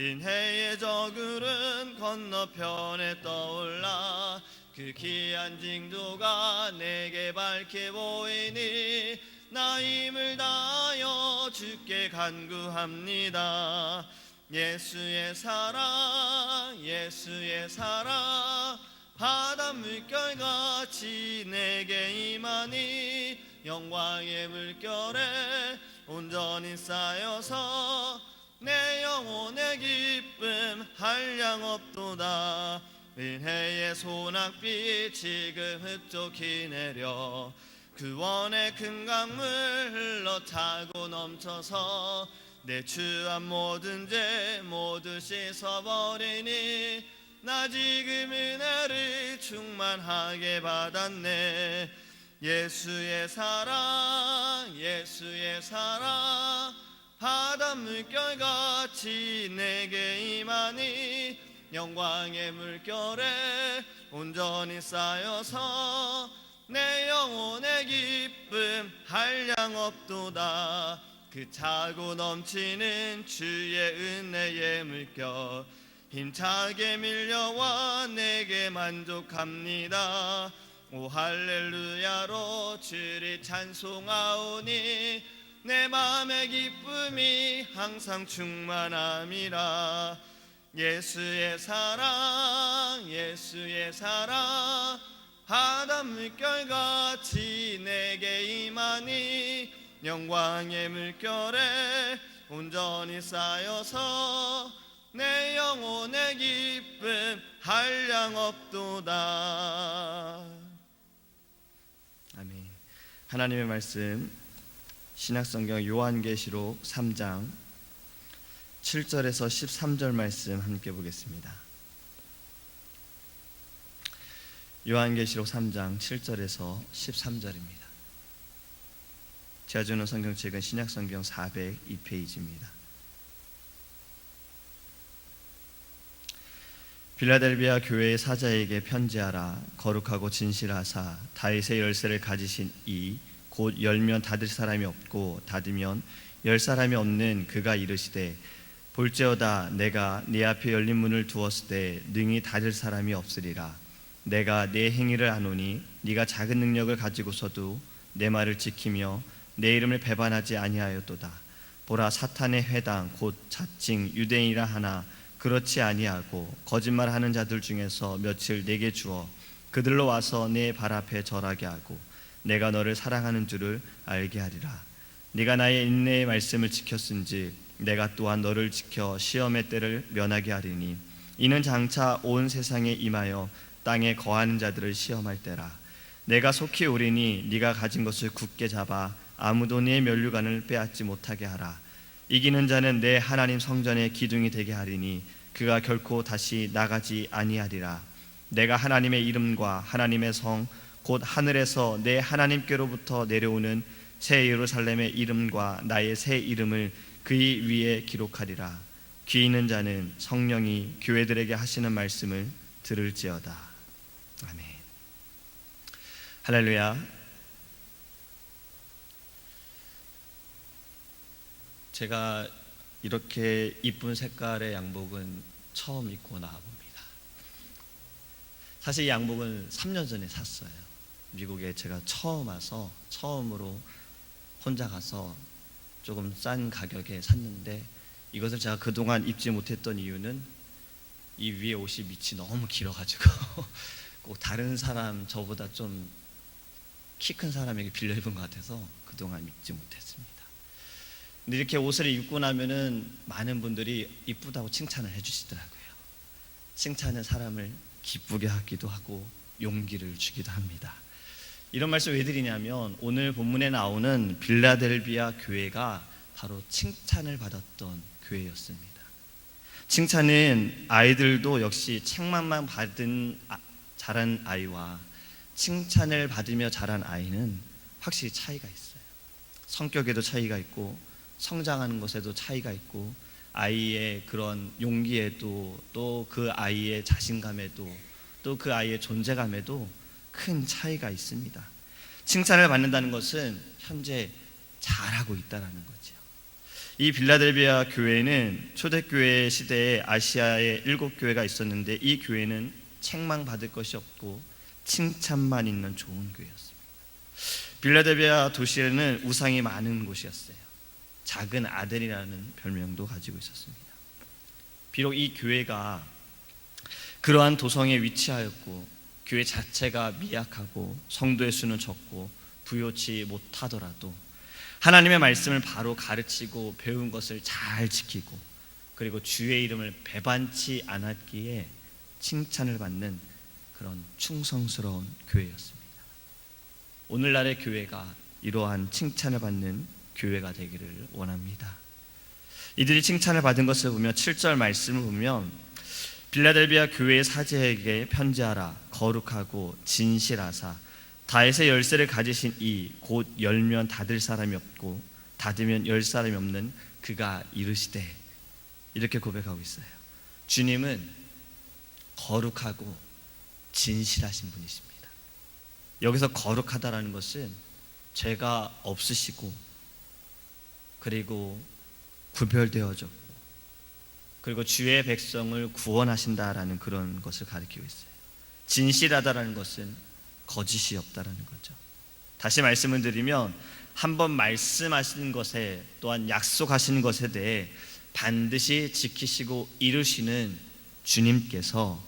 흰해의 저구름 건너편에 떠올라 그 귀한 징조가 내게 밝게 보이니 나 힘을 다하여 주께 간구합니다. 예수의 사랑 예수의 사랑 바다 물결같이 내게 임하니 영광의 물결에 온전히 쌓여서 내 영혼의 기쁨 한량없도다. 은혜의 소낙비 지금 흡족히 내려 구원의 큰 강물 흘러 타고 넘쳐서 내 추한 모든 죄 모두 씻어버리니 나 지금 은혜를 충만하게 받았네. 예수의 사랑 예수의 사랑 바다 물결같이 내게 임하니 영광의 물결에 온전히 쌓여서 내 영혼의 기쁨 한량없도다. 그 차고 넘치는 주의 은혜의 물결 힘차게 밀려와 내게 만족합니다. 오 할렐루야로 주를 찬송하오니 내 맘의 기쁨이 항상 충만함이라. 예수의 사랑 예수의 사랑 바다 물결같이 내게 임하니 영광의 물결에 온전히 쌓여서 내 영혼의 기쁨 한량없도다. 아멘. 하나님의 말씀 신약성경 요한계시록 3장 7절에서 13절 말씀 함께 보겠습니다. 요한계시록 3장 7절에서 13절입니다. 제가 주는 성경책은 신약성경 402페이지입니다. 빌라델비아 교회의 사자에게 편지하라. 거룩하고 진실하사 다윗의 열쇠를 가지신 이 곧 열면 닫을 사람이 없고 닫으면 열 사람이 없는 그가 이르시되 볼지어다 내가 네 앞에 열린 문을 두었을 때 능히 닫을 사람이 없으리라. 내가 네 행위를 아노니 네가 작은 능력을 가지고서도 내 말을 지키며 내 이름을 배반하지 아니하였도다. 보라 사탄의 회당 곧 자칭 유대인이라 하나 그렇지 아니하고 거짓말하는 자들 중에서 며칠 내게 주어 그들로 와서 내 발 앞에 절하게 하고 내가 너를 사랑하는 줄을 알게 하리라. 네가 나의 인내의 말씀을 지켰은즉 내가 또한 너를 지켜 시험의 때를 면하게 하리니 이는 장차 온 세상에 임하여 땅에 거하는 자들을 시험할 때라. 내가 속히 오리니 네가 가진 것을 굳게 잡아 아무도 네 면류관을 빼앗지 못하게 하라. 이기는 자는 내 하나님 성전의 기둥이 되게 하리니 그가 결코 다시 나가지 아니하리라. 내가 하나님의 이름과 하나님의 성 곧 하늘에서 내 하나님께로부터 내려오는 새 예루살렘의 이름과 나의 새 이름을 그의 위에 기록하리라. 귀 있는 자는 성령이 교회들에게 하시는 말씀을 들을지어다. 아멘. 할렐루야. 제가 이렇게 이쁜 색깔의 양복은 처음 입고 나와봅니다. 사실 이 양복은 3년 전에 샀어요. 미국에 제가 처음 와서 처음으로 혼자 가서 조금 싼 가격에 샀는데 이것을 제가 그동안 입지 못했던 이유는 이 위에 옷이 밑이 너무 길어가지고 꼭 다른 사람 저보다 좀 키 큰 사람에게 빌려 입은 것 같아서 그동안 입지 못했습니다. 근데 이렇게 옷을 입고 나면은 많은 분들이 이쁘다고 칭찬을 해주시더라고요. 칭찬은 사람을 기쁘게 하기도 하고 용기를 주기도 합니다. 이런 말씀 왜 드리냐면 오늘 본문에 나오는 빌라델비아 교회가 바로 칭찬을 받았던 교회였습니다. 칭찬은 아이들도 역시 책망만 받은 자란 아이와 칭찬을 받으며 자란 아이는 확실히 차이가 있어요. 성격에도 차이가 있고 성장하는 것에도 차이가 있고 아이의 그런 용기에도 또 그 아이의 자신감에도 또 그 아이의 존재감에도 큰 차이가 있습니다. 칭찬을 받는다는 것은 현재 잘하고 있다는 거죠. 이 빌라델비아 교회는 초대교회 시대에 아시아에 7교회가 있었는데 이 교회는 책망받을 것이 없고 칭찬만 있는 좋은 교회였습니다. 빌라델비아 도시에는 우상이 많은 곳이었어요. 작은 아들이라는 별명도 가지고 있었습니다. 비록 이 교회가 그러한 도성에 위치하였고 교회 자체가 미약하고 성도의 수는 적고 부요치 못하더라도 하나님의 말씀을 바로 가르치고 배운 것을 잘 지키고 그리고 주의 이름을 배반치 않았기에 칭찬을 받는 그런 충성스러운 교회였습니다. 오늘날의 교회가 이러한 칭찬을 받는 교회가 되기를 원합니다. 이들이 칭찬을 받은 것을 보면 7절 말씀을 보면 빌라델비아 교회의 사제에게 편지하라. 거룩하고 진실하사 다윗의 열쇠를 가지신 이 곧 열면 닫을 사람이 없고 닫으면 열 사람이 없는 그가 이르시되, 이렇게 고백하고 있어요. 주님은 거룩하고 진실하신 분이십니다. 여기서 거룩하다라는 것은 죄가 없으시고 그리고 구별되어졌고 그리고 주의 백성을 구원하신다라는 그런 것을 가리키고 있어요. 진실하다라는 것은 거짓이 없다라는 거죠. 다시 말씀을 드리면 한번 말씀하신 것에 또한 약속하신 것에 대해 반드시 지키시고 이루시는 주님께서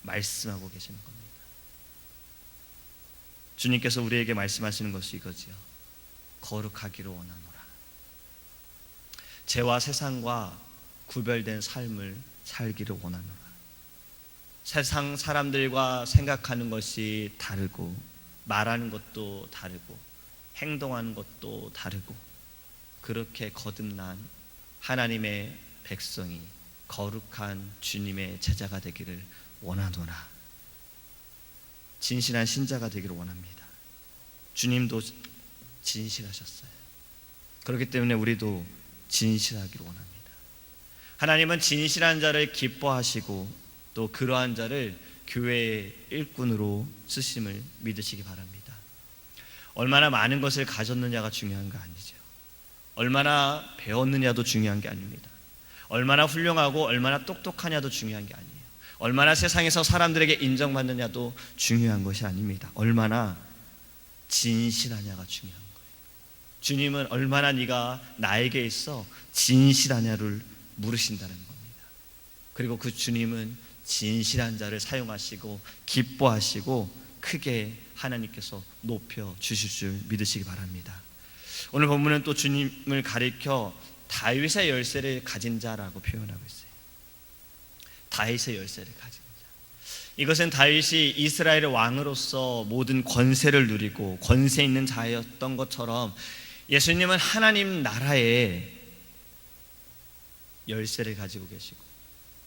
말씀하고 계시는 겁니다. 주님께서 우리에게 말씀하시는 것이 이거지요. 거룩하기를 원하노라. 죄와 세상과 구별된 삶을 살기를 원하노라. 세상 사람들과 생각하는 것이 다르고 말하는 것도 다르고 행동하는 것도 다르고 그렇게 거듭난 하나님의 백성이 거룩한 주님의 제자가 되기를 원하노라. 진실한 신자가 되기를 원합니다. 주님도 진실하셨어요. 그렇기 때문에 우리도 진실하기를 원합니다. 하나님은 진실한 자를 기뻐하시고 또 그러한 자를 교회의 일꾼으로 쓰심을 믿으시기 바랍니다. 얼마나 많은 것을 가졌느냐가 중요한 거 아니죠. 얼마나 배웠느냐도 중요한 게 아닙니다. 얼마나 훌륭하고 얼마나 똑똑하냐도 중요한 게 아니에요. 얼마나 세상에서 사람들에게 인정받느냐도 중요한 것이 아닙니다. 얼마나 진실하냐가 중요한 거예요. 주님은 얼마나 네가 나에게 있어 진실하냐를 물으신다는 겁니다. 그리고 그 주님은 진실한 자를 사용하시고 기뻐하시고 크게 하나님께서 높여 주실 줄 믿으시기 바랍니다. 오늘 본문은 또 주님을 가리켜 다윗의 열쇠를 가진 자라고 표현하고 있어요. 다윗의 열쇠를 가진 자. 이것은 다윗이 이스라엘의 왕으로서 모든 권세를 누리고 권세 있는 자였던 것처럼 예수님은 하나님 나라의 열쇠를 가지고 계시고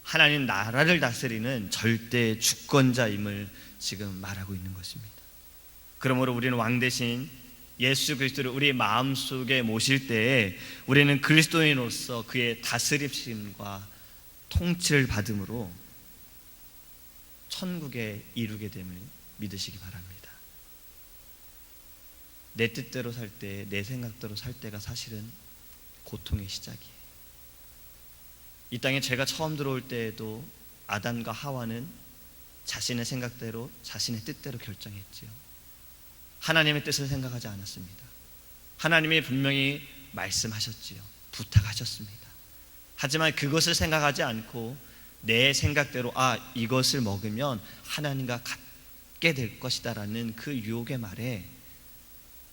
하나님 나라를 다스리는 절대 주권자임을 지금 말하고 있는 것입니다. 그러므로 우리는 왕 대신 예수 그리스도를 우리 마음속에 모실 때에 우리는 그리스도인으로서 그의 다스림과 통치를 받음으로 천국에 이루게 됨을 믿으시기 바랍니다. 내 뜻대로 살 때, 내 생각대로 살 때가 사실은 고통의 시작이에요. 이 땅에 죄가 처음 들어올 때에도 아담과 하와는 자신의 생각대로 자신의 뜻대로 결정했지요. 하나님의 뜻을 생각하지 않았습니다. 하나님이 분명히 말씀하셨지요. 부탁하셨습니다. 하지만 그것을 생각하지 않고 내 생각대로 이것을 먹으면 하나님과 같게 될 것이다 라는 그 유혹의 말에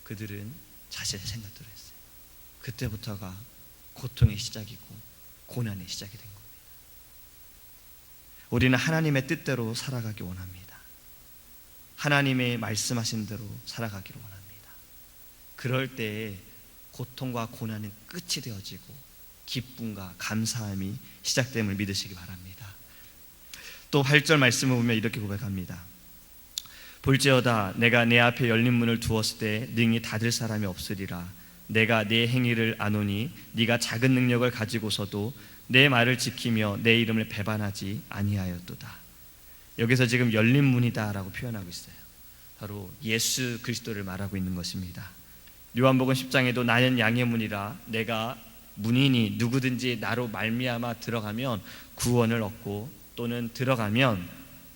그들은 자신의 생각대로 했어요. 그때부터가 고통의 시작이고 고난의 시작이 된 겁니다. 우리는 하나님의 뜻대로 살아가기 원합니다. 하나님의 말씀하신 대로 살아가기를 원합니다. 그럴 때에 고통과 고난은 끝이 되어지고 기쁨과 감사함이 시작됨을 믿으시기 바랍니다. 또 8절 말씀을 보면 이렇게 고백합니다. 볼지어다 내가 내 앞에 열린 문을 두었을 때 능히 닫을 사람이 없으리라. 내가 네 행위를 아노니 네가 작은 능력을 가지고서도 내 말을 지키며 내 이름을 배반하지 아니하였도다. 여기서 지금 열린 문이다 라고 표현하고 있어요. 바로 예수 그리스도를 말하고 있는 것입니다. 요한복음 10장에도 나는 양의 문이라 내가 문인이 누구든지 나로 말미암아 들어가면 구원을 얻고 또는 들어가면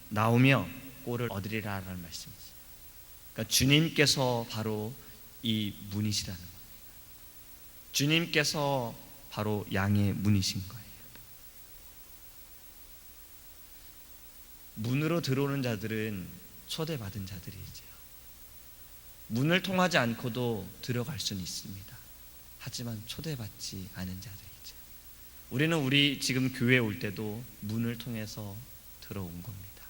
나오며 꼴을 얻으리라라는 말씀이죠. 그러니까 주님께서 바로 이 문이시라는 겁니다. 주님께서 바로 양의 문이신 거예요. 문으로 들어오는 자들은 초대받은 자들이지요. 문을 통하지 않고도 들어갈 수는 있습니다. 하지만 초대받지 않은 자들이죠. 우리는 우리 지금 교회에 올 때도 문을 통해서 들어온 겁니다.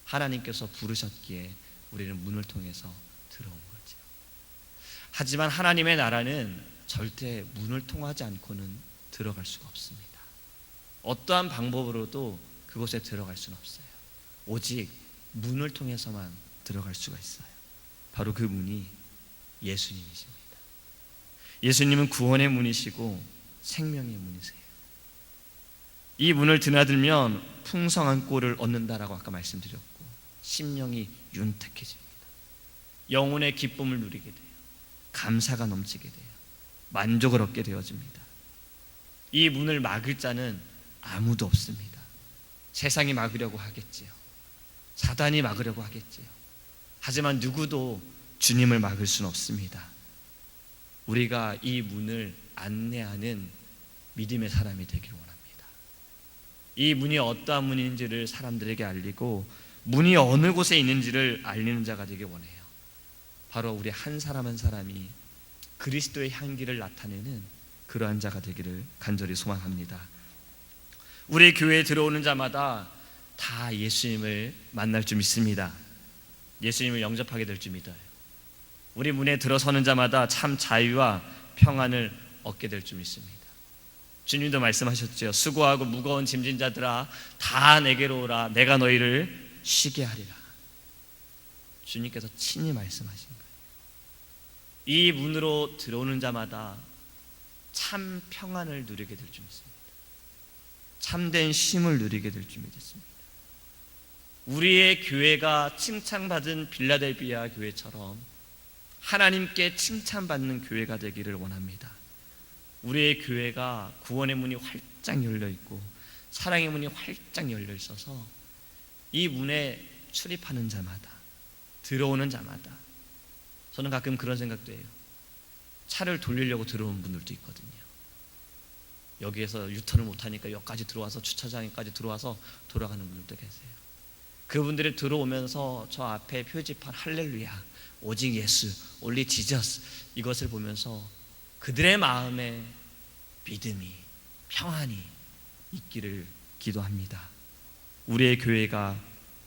하나님께서 부르셨기에 우리는 문을 통해서 들어온 거죠. 하지만 하나님의 나라는 절대 문을 통하지 않고는 들어갈 수가 없습니다. 어떠한 방법으로도 그곳에 들어갈 수는 없어요. 오직 문을 통해서만 들어갈 수가 있어요. 바로 그 문이 예수님이십니다. 예수님은 구원의 문이시고 생명의 문이세요. 이 문을 드나들면 풍성한 꼴을 얻는다라고 아까 말씀드렸고, 심령이 윤택해집니다. 영혼의 기쁨을 누리게 돼요. 감사가 넘치게 돼요. 만족을 얻게 되어집니다. 이 문을 막을 자는 아무도 없습니다. 세상이 막으려고 하겠지요. 사단이 막으려고 하겠지요. 하지만 누구도 주님을 막을 수는 없습니다. 우리가 이 문을 안내하는 믿음의 사람이 되기를 원합니다. 이 문이 어떠한 문인지를 사람들에게 알리고 문이 어느 곳에 있는지를 알리는 자가 되길 원해요. 바로 우리 한 사람 한 사람이 그리스도의 향기를 나타내는 그러한 자가 되기를 간절히 소망합니다. 우리 교회에 들어오는 자마다 다 예수님을 만날 줄 믿습니다. 예수님을 영접하게 될 줄 믿어요. 우리 문에 들어서는 자마다 참 자유와 평안을 얻게 될 줄 믿습니다. 주님도 말씀하셨죠. 수고하고 무거운 짐진 자들아 다 내게로 오라. 내가 너희를 쉬게 하리라. 주님께서 친히 말씀하신 거예요. 이 문으로 들어오는 자마다 참 평안을 누리게 될 줄 믿습니다. 참된 쉼을 누리게 될 줄 믿습니다. 우리의 교회가 칭찬받은 빌라델비아 교회처럼 하나님께 칭찬받는 교회가 되기를 원합니다. 우리의 교회가 구원의 문이 활짝 열려 있고 사랑의 문이 활짝 열려 있어서 이 문에 출입하는 자마다, 들어오는 자마다, 저는 가끔 그런 생각도 해요. 차를 돌리려고 들어온 분들도 있거든요. 여기에서 유턴을 못하니까 여기까지 들어와서 주차장까지 들어와서 돌아가는 분들도 계세요. 그분들이 들어오면서 저 앞에 표지판 할렐루야, 오직 예수, 올리 지저스, 이것을 보면서 그들의 마음에 믿음이, 평안이 있기를 기도합니다. 우리의 교회가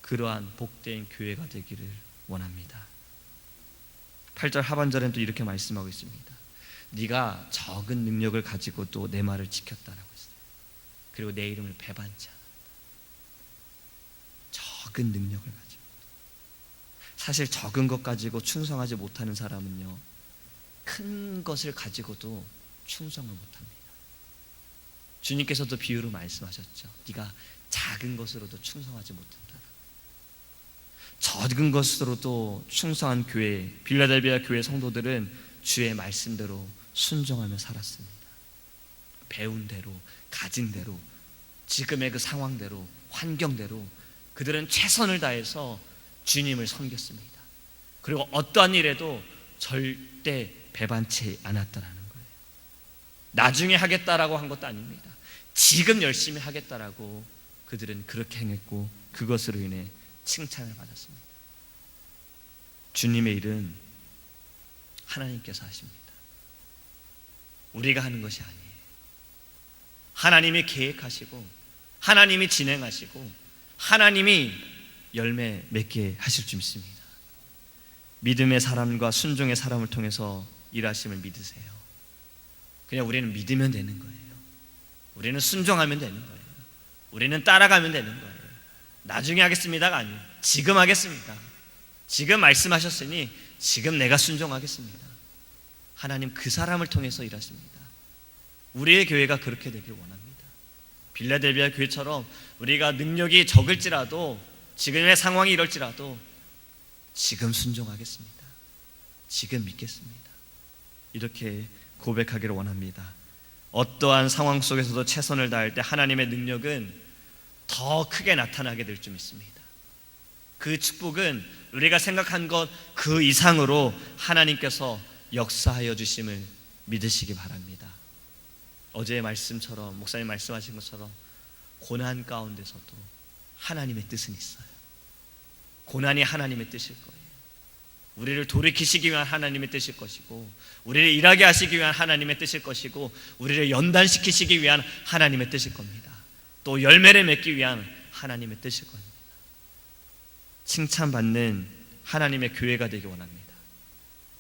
그러한 복된 교회가 되기를 원합니다. 8절 하반절엔 또 이렇게 말씀하고 있습니다. 네가 적은 능력을 가지고도 내 말을 지켰다라고 했어요. 그리고 내 이름을 배반치 않았다. 적은 능력을 가지고, 사실 적은 것 가지고 충성하지 못하는 사람은요, 큰 것을 가지고도 충성을 못합니다. 주님께서도 비유로 말씀하셨죠. 네가 작은 것으로도 충성하지 못한다. 적은 것으로도 충성한 교회, 빌라델비아 교회 성도들은 주의 말씀대로 순종하며 살았습니다. 배운 대로, 가진 대로, 지금의 그 상황대로, 환경대로 그들은 최선을 다해서 주님을 섬겼습니다. 그리고 어떠한 일에도 절대 배반치 않았다라는 거예요. 나중에 하겠다라고 한 것도 아닙니다. 지금 열심히 하겠다라고 그들은 그렇게 행했고 그것으로 인해 칭찬을 받았습니다. 주님의 일은 하나님께서 하십니다. 우리가 하는 것이 아니에요. 하나님이 계획하시고 하나님이 진행하시고 하나님이 열매 맺게 하실 줄 믿습니다. 믿음의 사람과 순종의 사람을 통해서 일하심을 믿으세요. 그냥 우리는 믿으면 되는 거예요. 우리는 순종하면 되는 거예요. 우리는 따라가면 되는 거예요. 나중에 하겠습니다가 아니에요. 지금 하겠습니다. 지금 말씀하셨으니 지금 내가 순종하겠습니다. 하나님 그 사람을 통해서 일하십니다. 우리의 교회가 그렇게 되길 원합니다. 빌라델비아 교회처럼 우리가 능력이 적을지라도, 지금의 상황이 이럴지라도 지금 순종하겠습니다. 지금 믿겠습니다. 이렇게 고백하기를 원합니다. 어떠한 상황 속에서도 최선을 다할 때 하나님의 능력은 더 크게 나타나게 될 줄 믿습니다. 그 축복은 우리가 생각한 것 그 이상으로 하나님께서 역사하여 주심을 믿으시기 바랍니다. 어제의 말씀처럼, 목사님 말씀하신 것처럼 고난 가운데서도 하나님의 뜻은 있어요. 고난이 하나님의 뜻일 거예요. 우리를 돌이키시기 위한 하나님의 뜻일 것이고, 우리를 일하게 하시기 위한 하나님의 뜻일 것이고, 우리를 연단시키시기 위한 하나님의 뜻일 겁니다. 또 열매를 맺기 위한 하나님의 뜻일 겁니다. 칭찬받는 하나님의 교회가 되기 원합니다.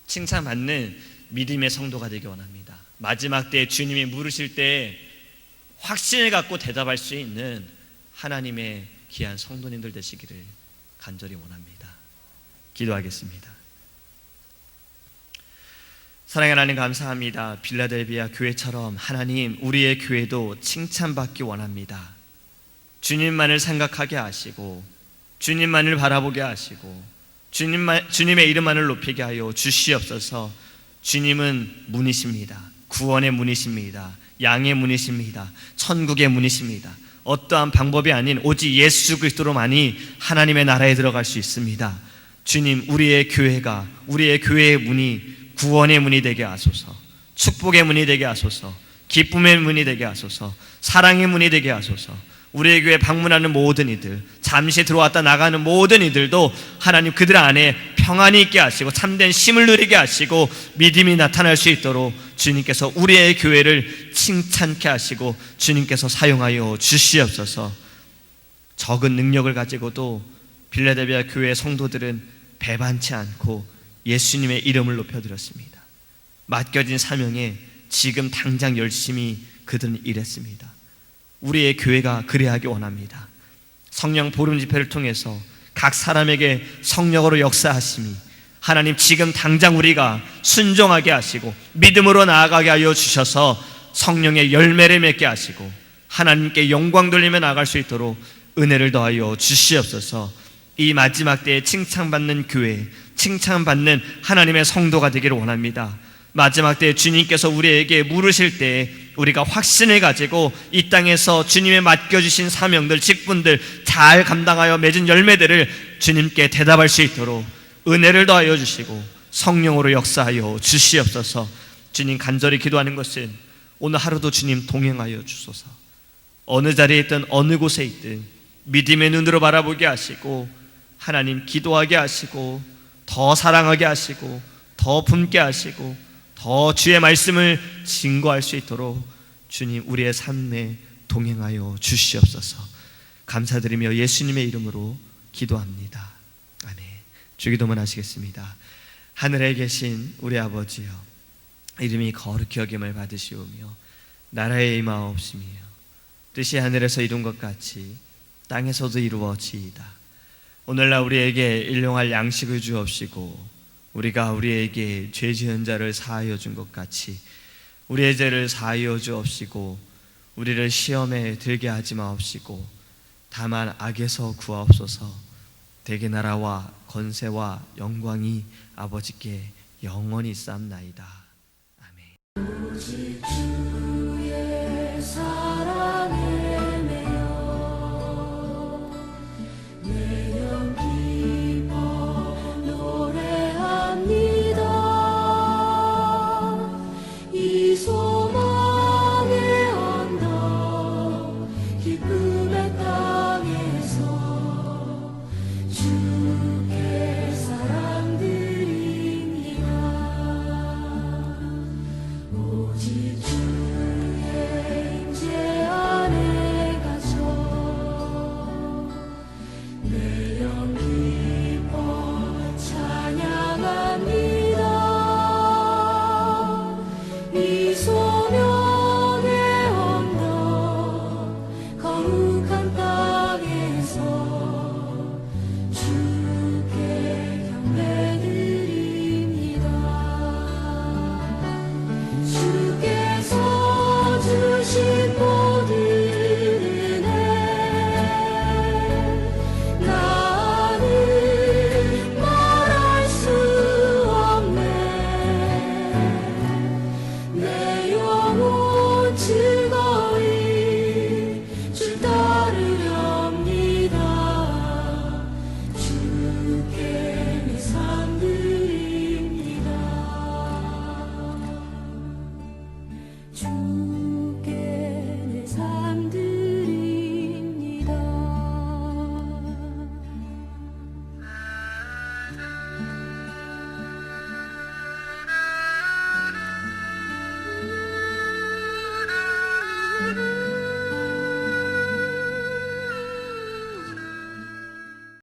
칭찬받는 믿음의 성도가 되기 원합니다. 마지막 때에 주님이 물으실 때 확신을 갖고 대답할 수 있는 하나님의 귀한 성도님들 되시기를 간절히 원합니다. 기도하겠습니다. 사랑하는 하나님, 감사합니다. 빌라델비아 교회처럼 하나님, 우리의 교회도 칭찬받기 원합니다. 주님만을 생각하게 하시고, 주님만을 바라보게 하시고, 주님의 이름만을 높이게 하여 주시옵소서. 주님은 문이십니다. 구원의 문이십니다. 양의 문이십니다. 천국의 문이십니다. 어떠한 방법이 아닌 오직 예수 그리스도로만이 하나님의 나라에 들어갈 수 있습니다. 주님, 우리의 교회가, 우리의 교회의 문이 구원의 문이 되게 하소서, 축복의 문이 되게 하소서, 기쁨의 문이 되게 하소서, 사랑의 문이 되게 하소서. 우리의 교회 방문하는 모든 이들, 잠시 들어왔다 나가는 모든 이들도 하나님 그들 안에 평안이 있게 하시고 참된 힘을 누리게 하시고 믿음이 나타날 수 있도록 주님께서 우리의 교회를 칭찬케 하시고 주님께서 사용하여 주시옵소서. 적은 능력을 가지고도 빌라델비아 교회 성도들은 배반치 않고 예수님의 이름을 높여드렸습니다. 맡겨진 사명에 지금 당장 열심히 그들은 일했습니다. 우리의 교회가 그래야 하기 원합니다. 성령 보름 집회를 통해서 각 사람에게 성령으로 역사하심이 하나님 지금 당장 우리가 순종하게 하시고 믿음으로 나아가게 하여 주셔서 성령의 열매를 맺게 하시고 하나님께 영광 돌리며 나아갈 수 있도록 은혜를 더하여 주시옵소서. 이 마지막 때에 칭찬받는 교회, 칭찬받는 하나님의 성도가 되기를 원합니다. 마지막 때에 주님께서 우리에게 물으실 때 우리가 확신을 가지고 이 땅에서 주님의 맡겨주신 사명들, 직분들 잘 감당하여 맺은 열매들을 주님께 대답할 수 있도록 은혜를 더하여 주시고 성령으로 역사하여 주시옵소서. 주님, 간절히 기도하는 것은 오늘 하루도 주님 동행하여 주소서. 어느 자리에 있든 어느 곳에 있든 믿음의 눈으로 바라보게 하시고 하나님 기도하게 하시고 더 사랑하게 하시고 더 품게 하시고 더 주의 말씀을 증거할 수 있도록 주님 우리의 삶에 동행하여 주시옵소서. 감사드리며 예수님의 이름으로 기도합니다. 아멘. 주기도문 하시겠습니다. 하늘에 계신 우리 아버지여, 이름이 거룩히 여김을 받으시오며 나라의 임하옵시며 뜻이 하늘에서 이룬 것 같이 땅에서도 이루어지이다. 오늘날 우리에게 일용할 양식을 주옵시고 우리가 우리에게 죄 지은 자를 사하여 준 것 같이 우리의 죄를 사하여 주옵시고 우리를 시험에 들게 하지 마옵시고 다만 악에서 구하옵소서. 대개 나라와 권세와 영광이 아버지께 영원히 쌓나이다. 아멘. 오직 주의 사랑에 매여 내 영 기뻐 노래합니다. 이 소망의 언덕 기쁨의 땅에서 주께 사랑 드립니다. 주